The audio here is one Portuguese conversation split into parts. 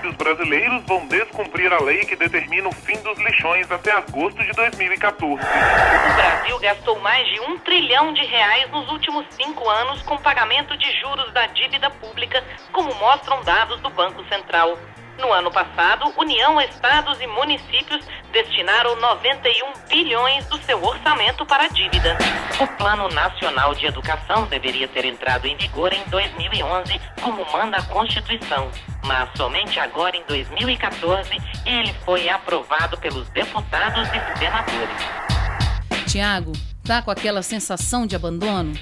municípios brasileiros vão descumprir a lei que determina o fim dos lixões até agosto de 2014. O Brasil gastou mais de R$1 trilhão nos últimos 5 anos com pagamento de juros da dívida pública, como mostram dados do Banco Central. No ano passado, União, estados e municípios destinaram 91 bilhões do seu orçamento para a dívida. O Plano Nacional de Educação deveria ter entrado em vigor em 2011, como manda a Constituição. Mas somente agora, em 2014, ele foi aprovado pelos deputados e senadores. Tiago, tá com aquela sensação de abandono?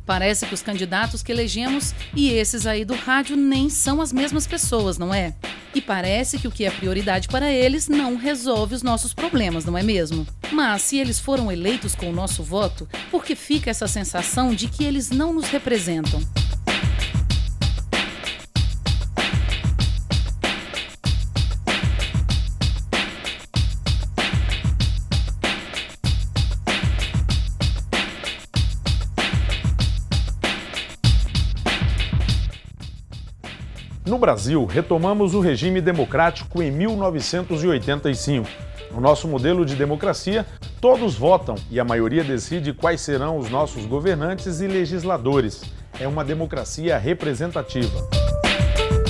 Parece que os candidatos que elegemos e esses aí do rádio nem são as mesmas pessoas, não é? E parece que o que é prioridade para eles não resolve os nossos problemas, não é mesmo? Mas se eles foram eleitos com o nosso voto, por que fica essa sensação de que eles não nos representam? No Brasil, retomamos o regime democrático em 1985. No nosso modelo de democracia, todos votam e a maioria decide quais serão os nossos governantes e legisladores. É uma democracia representativa.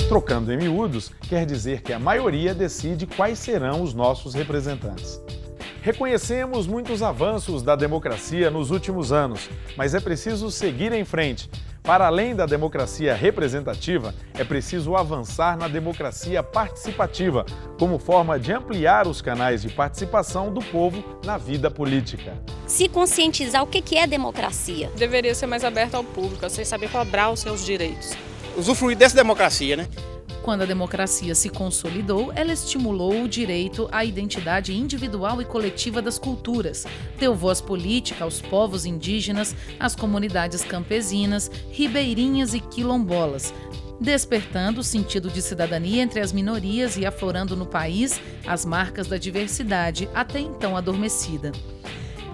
Trocando em miúdos, quer dizer que a maioria decide quais serão os nossos representantes. Reconhecemos muitos avanços da democracia nos últimos anos, mas é preciso seguir em frente. Para além da democracia representativa, é preciso avançar na democracia participativa, como forma de ampliar os canais de participação do povo na vida política. Se conscientizar o que é democracia. Deveria ser mais aberto ao público, sem saber cobrar os seus direitos. Usufruir dessa democracia, né? Quando a democracia se consolidou, ela estimulou o direito à identidade individual e coletiva das culturas, deu voz política aos povos indígenas, às comunidades campesinas, ribeirinhas e quilombolas, despertando o sentido de cidadania entre as minorias e aflorando no país as marcas da diversidade, até então adormecida.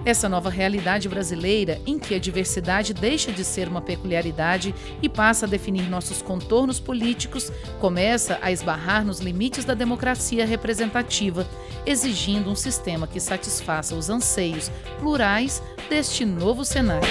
Essa nova realidade brasileira, em que a diversidade deixa de ser uma peculiaridade e passa a definir nossos contornos políticos, começa a esbarrar nos limites da democracia representativa, exigindo um sistema que satisfaça os anseios plurais deste novo cenário.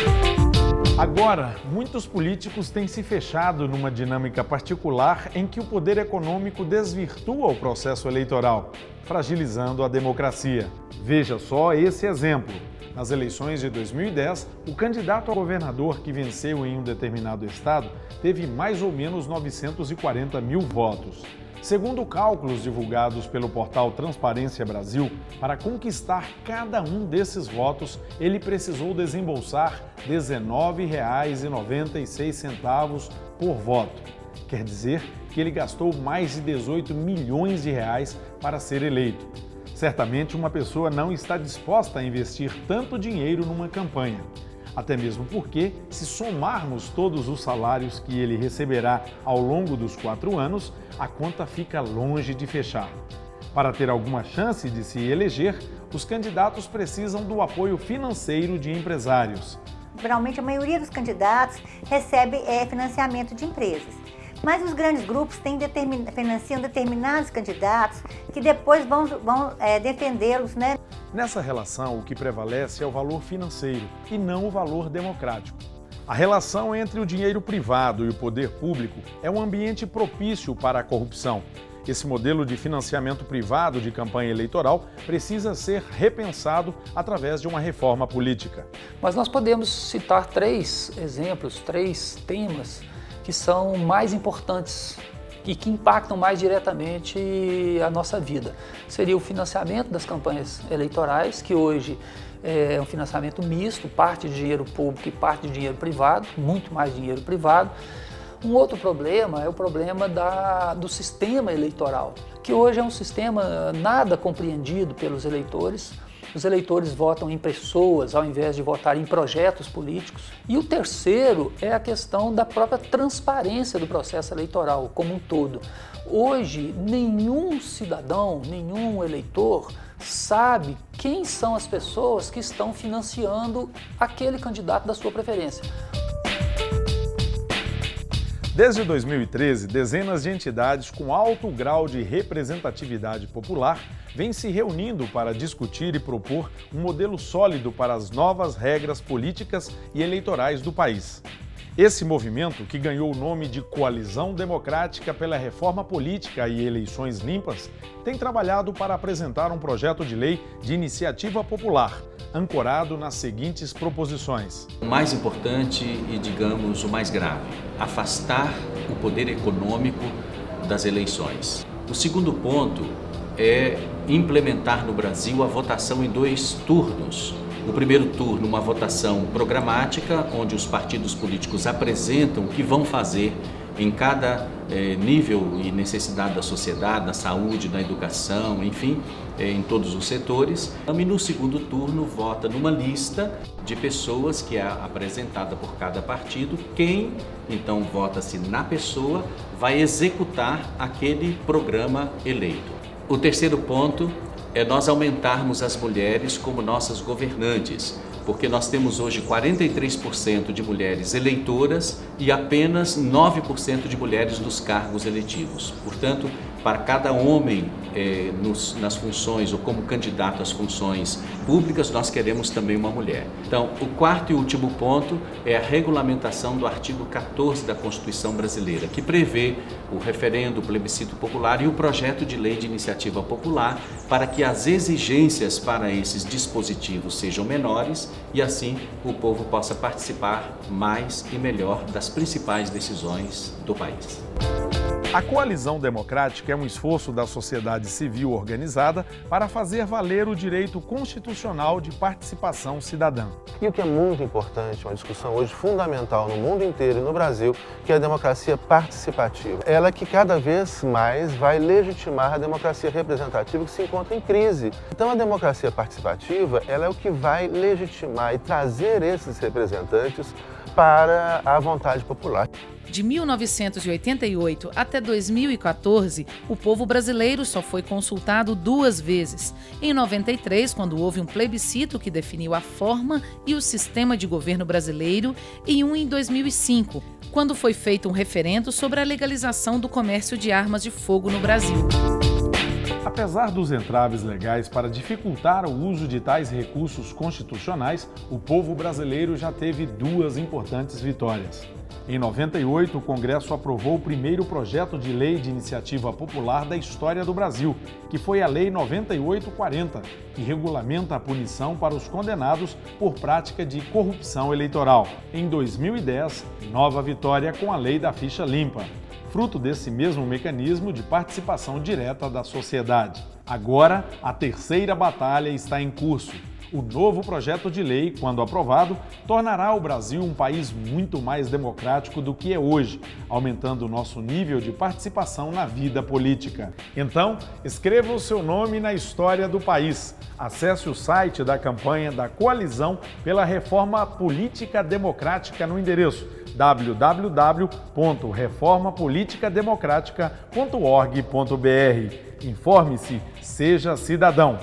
Agora, muitos políticos têm se fechado numa dinâmica particular em que o poder econômico desvirtua o processo eleitoral, fragilizando a democracia. Veja só esse exemplo. Nas eleições de 2010, o candidato a governador que venceu em um determinado estado teve mais ou menos 940 mil votos. Segundo cálculos divulgados pelo portal Transparência Brasil, para conquistar cada um desses votos, ele precisou desembolsar R$ 19,96 por voto. Quer dizer que ele gastou mais de 18 milhões de reais para ser eleito. Certamente uma pessoa não está disposta a investir tanto dinheiro numa campanha. Até mesmo porque, se somarmos todos os salários que ele receberá ao longo dos 4 anos, a conta fica longe de fechar. Para ter alguma chance de se eleger, os candidatos precisam do apoio financeiro de empresários. Geralmente, a maioria dos candidatos recebe financiamento de empresas. Mas os grandes grupos financiam determinados candidatos que depois vão defendê-los, né? Nessa relação, o que prevalece é o valor financeiro e não o valor democrático. A relação entre o dinheiro privado e o poder público é um ambiente propício para a corrupção. Esse modelo de financiamento privado de campanha eleitoral precisa ser repensado através de uma reforma política. Mas nós podemos citar 3 exemplos, 3 temas que são mais importantes e que impactam mais diretamente a nossa vida. Seria o financiamento das campanhas eleitorais, que hoje é um financiamento misto, parte de dinheiro público e parte de dinheiro privado, muito mais dinheiro privado. Um outro problema é o problema do sistema eleitoral, que hoje é um sistema nada compreendido pelos eleitores. Os eleitores votam em pessoas ao invés de votar em projetos políticos. E o terceiro é a questão da própria transparência do processo eleitoral como um todo. Hoje, nenhum cidadão, nenhum eleitor sabe quem são as pessoas que estão financiando aquele candidato da sua preferência. Desde 2013, dezenas de entidades com alto grau de representatividade popular vêm se reunindo para discutir e propor um modelo sólido para as novas regras políticas e eleitorais do país. Esse movimento, que ganhou o nome de Coalizão Democrática pela Reforma Política e Eleições Limpas, tem trabalhado para apresentar um projeto de lei de iniciativa popular, ancorado nas seguintes proposições. O mais importante e, digamos, o mais grave, afastar o poder econômico das eleições. O segundo ponto é implementar no Brasil a votação em 2 turnos. No primeiro turno, uma votação programática, onde os partidos políticos apresentam o que vão fazer em cada nível e necessidade da sociedade, da saúde, da educação, enfim, em todos os setores. E no segundo turno, vota numa lista de pessoas que é apresentada por cada partido. Quem, então, vota-se na pessoa, vai executar aquele programa eleito. O terceiro ponto é nós aumentarmos as mulheres como nossas governantes, porque nós temos hoje 43% de mulheres eleitoras e apenas 9% de mulheres nos cargos eletivos. Portanto, para cada homem nas funções ou como candidato às funções públicas, nós queremos também uma mulher. Então, o quarto e último ponto é a regulamentação do artigo 14 da Constituição Brasileira, que prevê o referendo, o plebiscito popular e o projeto de lei de iniciativa popular para que as exigências para esses dispositivos sejam menores e assim o povo possa participar mais e melhor das principais decisões do país. A Coalizão Democrática é um esforço da sociedade civil organizada para fazer valer o direito constitucional de participação cidadã. E o que é muito importante, uma discussão hoje fundamental no mundo inteiro e no Brasil, que é a democracia participativa. Ela é que cada vez mais vai legitimar a democracia representativa que se encontra em crise. Então a democracia participativa, ela é o que vai legitimar e trazer esses representantes para a vontade popular. De 1988 até 2014, o povo brasileiro só foi consultado 2 vezes. Em 93, quando houve um plebiscito que definiu a forma e o sistema de governo brasileiro, e um em 2005, quando foi feito um referendo sobre a legalização do comércio de armas de fogo no Brasil. Apesar dos entraves legais para dificultar o uso de tais recursos constitucionais, o povo brasileiro já teve 2 importantes vitórias. Em 98, o Congresso aprovou o primeiro projeto de lei de iniciativa popular da história do Brasil, que foi a Lei 9840, que regulamenta a punição para os condenados por prática de corrupção eleitoral. Em 2010, nova vitória com a Lei da Ficha Limpa, fruto desse mesmo mecanismo de participação direta da sociedade. Agora, a terceira batalha está em curso. O novo projeto de lei, quando aprovado, tornará o Brasil um país muito mais democrático do que é hoje, aumentando o nosso nível de participação na vida política. Então, escreva o seu nome na história do país. Acesse o site da campanha da Coalizão pela Reforma Política Democrática no endereço www.reformapoliticademocratica.org.br. Informe-se, seja cidadão.